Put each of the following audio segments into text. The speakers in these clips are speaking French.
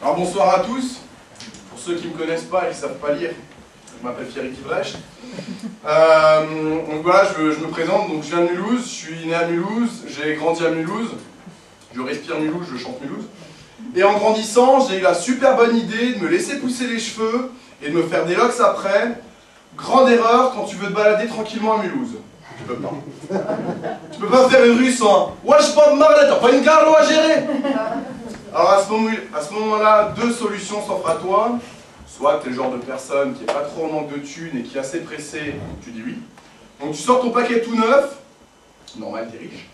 Alors bonsoir à tous. Pour ceux qui ne me connaissent pas et qui ne savent pas lire, je m'appelle Pierre Ivrecht. Donc voilà, je me présente. Donc je viens de Mulhouse, je suis né à Mulhouse, j'ai grandi à Mulhouse, je respire Mulhouse, je chante Mulhouse. Et en grandissant, j'ai eu la super bonne idée de me laisser pousser les cheveux et de me faire des locks après. Grande erreur quand tu veux te balader tranquillement à Mulhouse. Tu peux pas. Tu peux pas faire une rue sans « Wesh, pas de marre, t'as pas une gare à gérer !» Alors à ce moment-là, deux solutions s'offrent à toi. Soit tu es le genre de personne qui est pas trop en manque de thunes et qui est assez pressé, tu dis oui. Donc tu sors ton paquet tout neuf, normal, t'es riche.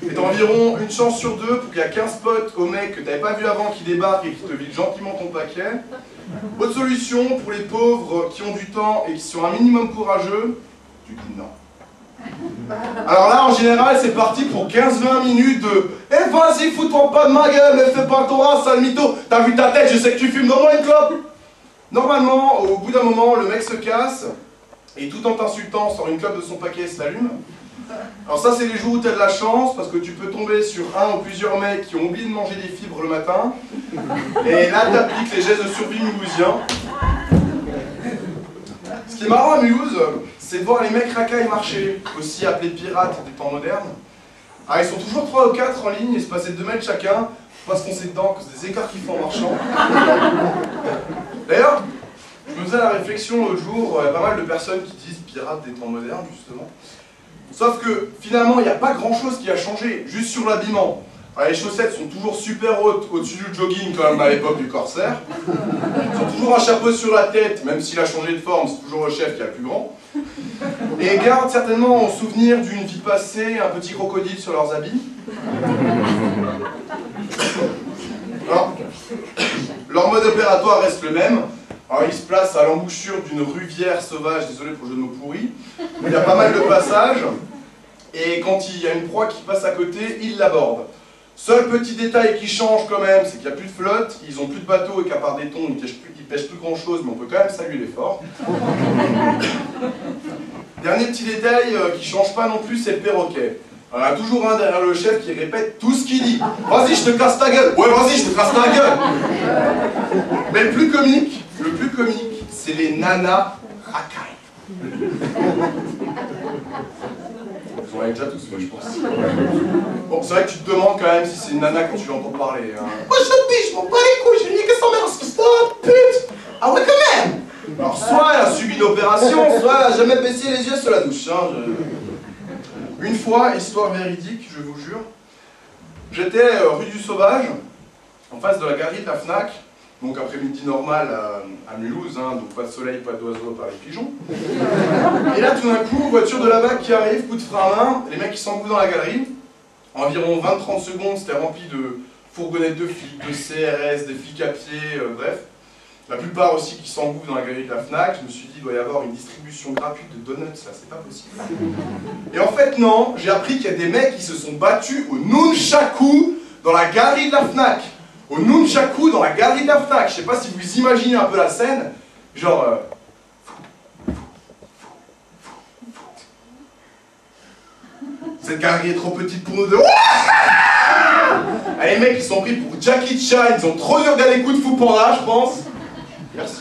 Et t'as environ une chance sur deux pour qu'il y a 15 potes au mec que t'avais pas vu avant qui débarquent et qui te vident gentiment ton paquet. Autre solution pour les pauvres qui ont du temps et qui sont un minimum courageux, tu dis non. Alors là, en général, c'est parti pour 15-20 minutes de « Eh, vas-y, fous-toi pas de ma gueule, mais fais pas ton ras, sale mytho, t'as vu ta tête, je sais que tu fumes, donne-moi une clope !» Normalement, au bout d'un moment, le mec se casse, et tout en t'insultant, sort une clope de son paquet et se l'allume. Alors ça, c'est les jours où t'as de la chance, parce que tu peux tomber sur un ou plusieurs mecs qui ont oublié de manger des fibres le matin, et là, t'appliques les gestes de survie mulhousiens. Ce qui est marrant à Mulhouse, c'est de voir les mecs racailles marcher, aussi appelés pirates des temps modernes. Ah, ils sont toujours 3 ou 4 en ligne et se passer 2 mètres chacun, pas se foncer dedans à cause des écarts qu'ils font en marchant. D'ailleurs, je me faisais la réflexion l'autre jour, il y a pas mal de personnes qui disent pirates des temps modernes, justement. Sauf que finalement, il n'y a pas grand chose qui a changé, juste sur l'habillement. Les chaussettes sont toujours super hautes au-dessus du jogging comme à l'époque du corsaire. Ils ont toujours un chapeau sur la tête, même s'il a changé de forme, c'est toujours le chef qui a le plus grand. Et gardent certainement en souvenir d'une vie passée un petit crocodile sur leurs habits. Alors, leur mode opératoire reste le même. Alors, ils se placent à l'embouchure d'une rivière sauvage, désolé pour le jeu de mots pourri, où il y a pas mal de passages. Et quand il y a une proie qui passe à côté, ils l'abordent. Seul petit détail qui change quand même, c'est qu'il n'y a plus de flotte, ils n'ont plus de bateau et qu'à part des thons, ils pêchent plus grand chose, mais on peut quand même saluer l'effort. Dernier petit détail qui ne change pas non plus, c'est le perroquet. Alors, il y a toujours un derrière le chef qui répète tout ce qu'il dit. Vas-y, je te casse ta gueule. Ouais, vas-y, je te casse ta gueule. Mais le plus comique, c'est les nanas racailles. Vous en avez déjà tous, moi, je pense. Bon, c'est vrai que tu te demandes quand même si c'est une nana quand tu l'entends parler. Hein. Moi, je m'en bats les couilles, j'ai niqué sa mère, stop, pute. Ah ouais, quand même. Alors, soit elle a subi une opération, soit elle a jamais baissé les yeux sur la douche. Hein, Une fois, histoire véridique, je vous jure, j'étais rue du Sauvage, en face de la galerie de la Fnac, donc après-midi normal à Mulhouse, hein, donc pas de soleil, pas d'oiseaux, pas les pigeons. Et là, tout d'un coup, voiture de la BAC qui arrive, coup de frein à main, les mecs qui s'engouffrent dans la galerie. Environ 20-30 secondes, c'était rempli de fourgonnettes de flics, de CRS, des flics à pied, bref. La plupart aussi qui s'engouffrent dans la galerie de la Fnac. Je me suis dit, il doit y avoir une distribution gratuite de donuts, là, c'est pas possible. Et en fait, non, j'ai appris qu'il y a des mecs qui se sont battus au nunchaku dans la galerie de la Fnac. Au nunchaku dans la galerie de la Fnac. Je sais pas si vous imaginez un peu la scène. Genre... Cette galerie est trop petite pour nous deux. Les mecs, ils sont pris pour Jackie Chan. Ils ont trop dû regarder Kung Fu Panda, je pense. Merci.